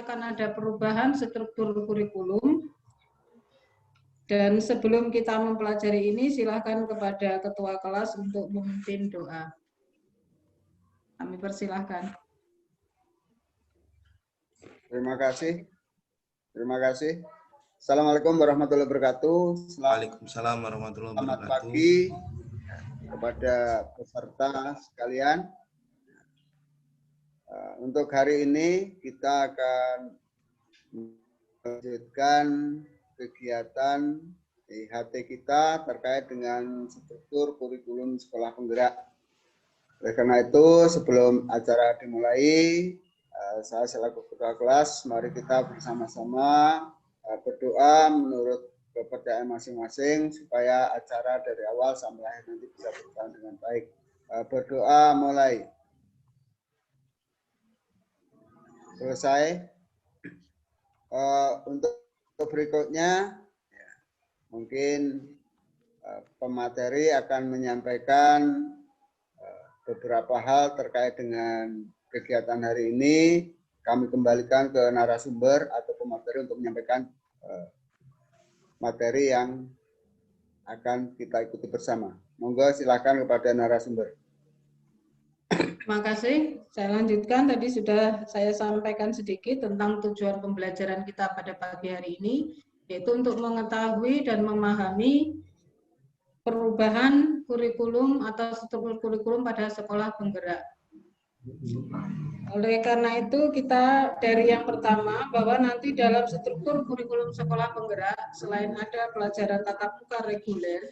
akan ada perubahan struktur kurikulum. Dan sebelum kita mempelajari ini, silakan kepada ketua kelas untuk memimpin doa. Kami persilahkan. Terima kasih. Terima kasih. Assalamualaikum warahmatullahi wabarakatuh. Waalaikumsalam warahmatullahi wabarakatuh. Selamat pagi kepada peserta sekalian. Untuk hari ini kita akan melanjutkan kegiatan IHT kita terkait dengan struktur kurikulum sekolah penggerak. Oleh karena itu, sebelum acara dimulai, saya selaku ketua kelas, mari kita bersama-sama berdoa menurut kepercayaan masing-masing supaya acara dari awal sampai akhir nanti bisa berjalan dengan baik. Berdoa mulai. Selesai. Untuk berikutnya, mungkin pemateri akan menyampaikan beberapa hal terkait dengan kegiatan hari ini. Kami kembalikan ke narasumber atau pemateri untuk menyampaikan materi yang akan kita ikuti bersama. Monggo silakan kepada narasumber. Terima kasih. Saya lanjutkan. Tadi sudah saya sampaikan sedikit tentang tujuan pembelajaran kita pada pagi hari ini, yaitu untuk mengetahui dan memahami perubahan kurikulum atau struktur kurikulum pada sekolah penggerak. Oleh karena itu, kita dari yang pertama, bahwa nanti dalam struktur kurikulum sekolah penggerak, selain ada pelajaran tatap muka reguler,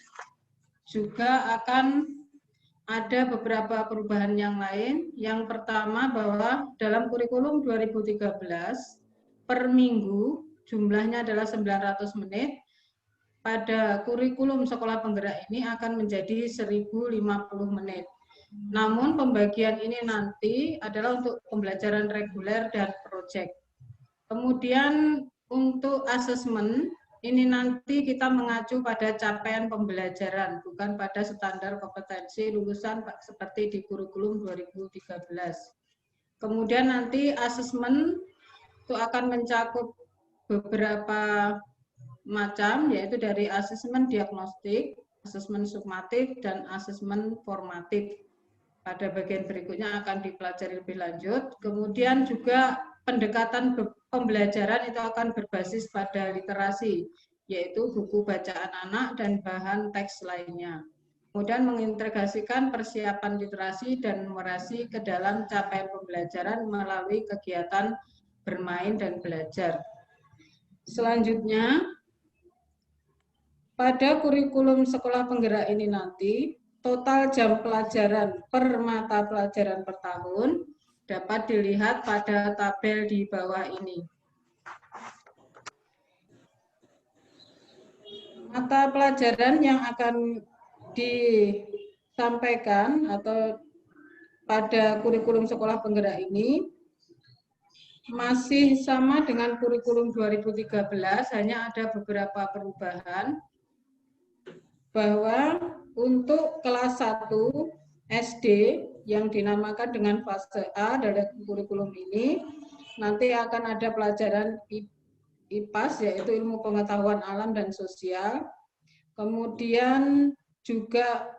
juga akan ada beberapa perubahan yang lain. Yang pertama, bahwa dalam kurikulum 2013 per minggu jumlahnya adalah 900 menit. Pada kurikulum sekolah penggerak ini akan menjadi 1050 menit. Namun pembagian ini nanti adalah untuk pembelajaran reguler dan proyek. Kemudian untuk asesmen ini nanti kita mengacu pada capaian pembelajaran, bukan pada standar kompetensi lulusan seperti di kurikulum 2013. Kemudian nanti asesmen itu akan mencakup beberapa macam, yaitu dari asesmen diagnostik, asesmen sumatif, dan asesmen formatif. Pada bagian berikutnya akan dipelajari lebih lanjut. Kemudian juga pendekatan pembelajaran itu akan berbasis pada literasi, yaitu buku bacaan anak dan bahan teks lainnya. Kemudian mengintegrasikan persiapan literasi dan numerasi ke dalam capaian pembelajaran melalui kegiatan bermain dan belajar. Selanjutnya, pada kurikulum sekolah penggerak ini nanti, total jam pelajaran per mata pelajaran per tahun dapat dilihat pada tabel di bawah ini. Mata pelajaran yang akan disampaikan atau pada kurikulum sekolah penggerak ini masih sama dengan kurikulum 2013, hanya ada beberapa perubahan, bahwa untuk kelas 1 SD yang dinamakan dengan fase A dalam kurikulum ini, nanti akan ada pelajaran IPAS, yaitu ilmu pengetahuan alam dan sosial. Kemudian juga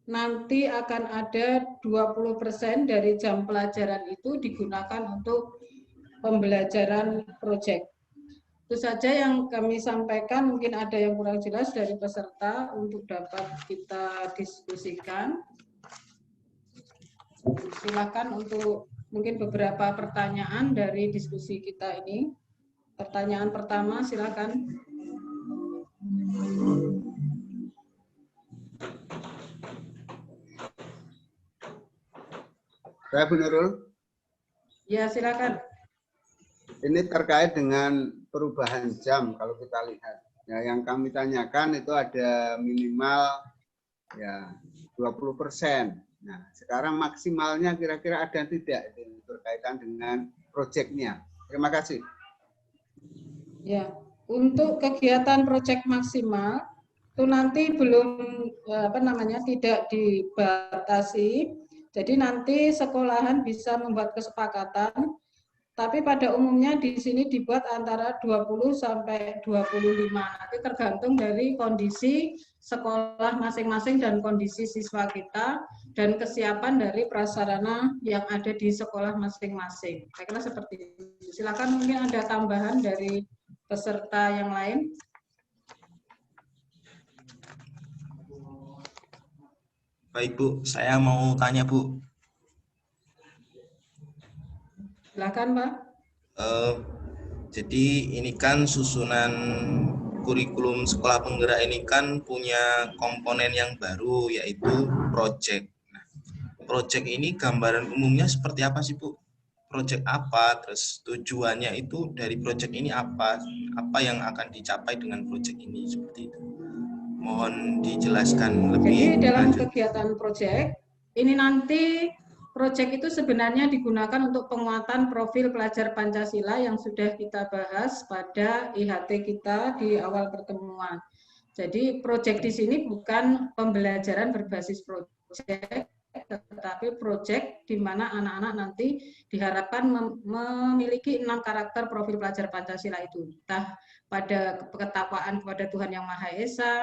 nanti akan ada 20% dari jam pelajaran itu digunakan untuk pembelajaran proyek. Itu saja yang kami sampaikan, mungkin ada yang kurang jelas dari peserta untuk dapat kita diskusikan. Silakan untuk mungkin beberapa pertanyaan dari diskusi kita ini. Pertanyaan pertama, silakan. Saya Bu Nurul. Ya, silakan. Ini terkait dengan perubahan jam kalau kita lihat. Ya, yang kami tanyakan itu ada minimal ya 20%. Nah, sekarang maksimalnya kira-kira ada tidak itu berkaitan dengan proyeknya. Terima kasih. Ya, untuk kegiatan proyek maksimal itu nanti belum tidak dibatasi. Jadi nanti sekolahan bisa membuat kesepakatan Tapi pada umumnya di sini dibuat antara 20 sampai 25. Nanti tergantung dari kondisi sekolah masing-masing dan kondisi siswa kita dan kesiapan dari prasarana yang ada di sekolah masing-masing. Saya kira seperti itu. Silakan mungkin ada tambahan dari peserta yang lain. Baik Bu, saya mau tanya Bu. Silakan Pak. Jadi ini kan susunan kurikulum sekolah penggerak ini kan punya komponen yang baru yaitu project. Nah, project ini gambaran umumnya seperti apa sih Bu? Project apa? Terus tujuannya itu dari project ini apa? Apa yang akan dicapai dengan project ini seperti itu? Mohon dijelaskan lebih Jadi dalam lanjut. kegiatan project ini nanti proyek itu sebenarnya digunakan untuk penguatan profil pelajar Pancasila yang sudah kita bahas pada IHT kita di awal pertemuan. Jadi proyek di sini bukan pembelajaran berbasis proyek, tetapi proyek di mana anak-anak nanti diharapkan memiliki 6 karakter profil pelajar Pancasila itu. Entah pada ketakwaan kepada Tuhan Yang Maha Esa,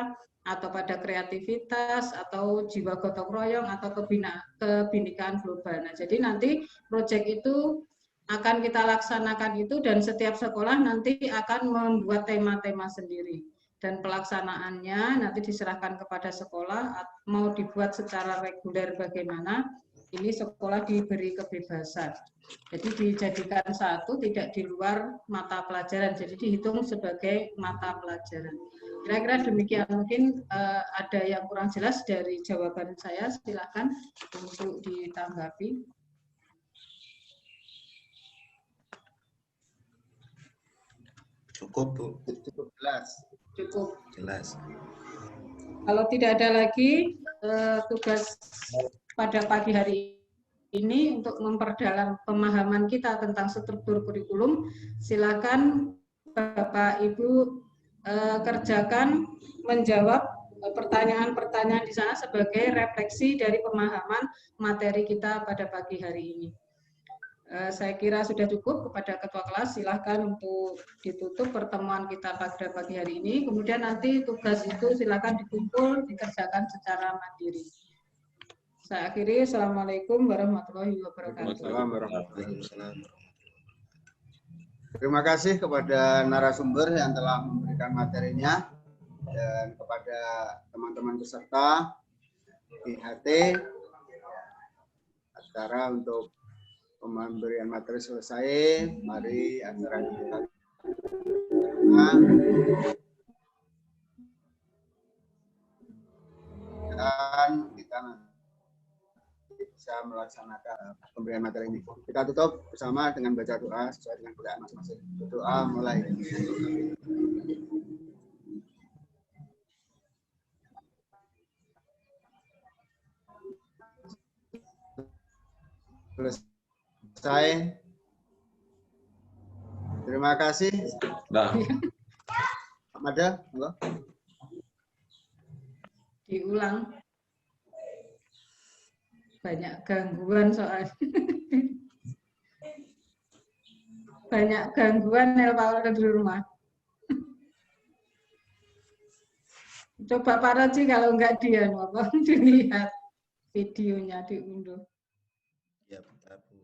atau pada kreativitas, atau jiwa gotong royong, atau kebinekaan global. Nah, jadi nanti proyek itu akan kita laksanakan itu dan setiap sekolah nanti akan membuat tema-tema sendiri. Dan pelaksanaannya nanti diserahkan kepada sekolah, mau dibuat secara reguler bagaimana, ini sekolah diberi kebebasan. Jadi dijadikan satu, tidak di luar mata pelajaran, jadi dihitung sebagai mata pelajaran. Kira-kira demikian, mungkin ada yang kurang jelas dari jawaban saya, silakan untuk ditanggapi. Cukup Bu. Cukup jelas. Cukup. Jelas. Kalau tidak ada lagi tugas pada pagi hari ini untuk memperdalam pemahaman kita tentang struktur kurikulum, silakan Bapak Ibu kerjakan menjawab pertanyaan-pertanyaan di sana sebagai refleksi dari pemahaman materi kita pada pagi hari ini. Saya kira sudah cukup. Kepada Ketua Kelas, silakan untuk ditutup pertemuan kita pada pagi hari ini. Kemudian nanti tugas itu silakan dikumpul, dikerjakan secara mandiri. Saya akhiri. Assalamualaikum warahmatullahi wabarakatuh. Waalaikumsalam. Terima kasih kepada narasumber yang telah memberikan materinya dan kepada teman-teman peserta IHT. Acara untuk pemberian materi selesai. Mari acara kita dan kita bisa melaksanakan pemberian materi ini. Kita tutup bersama dengan baca doa sesuai dengan budaya masing-masing. Doa mulai. Selesai. Terima kasih. Nah. Ada? Diulang. Banyak gangguan soalnya. Banyak gangguan Pak di rumah. Coba Pak Roji kalau enggak dia, dilihat videonya diunduh. Ya, bentar Bu.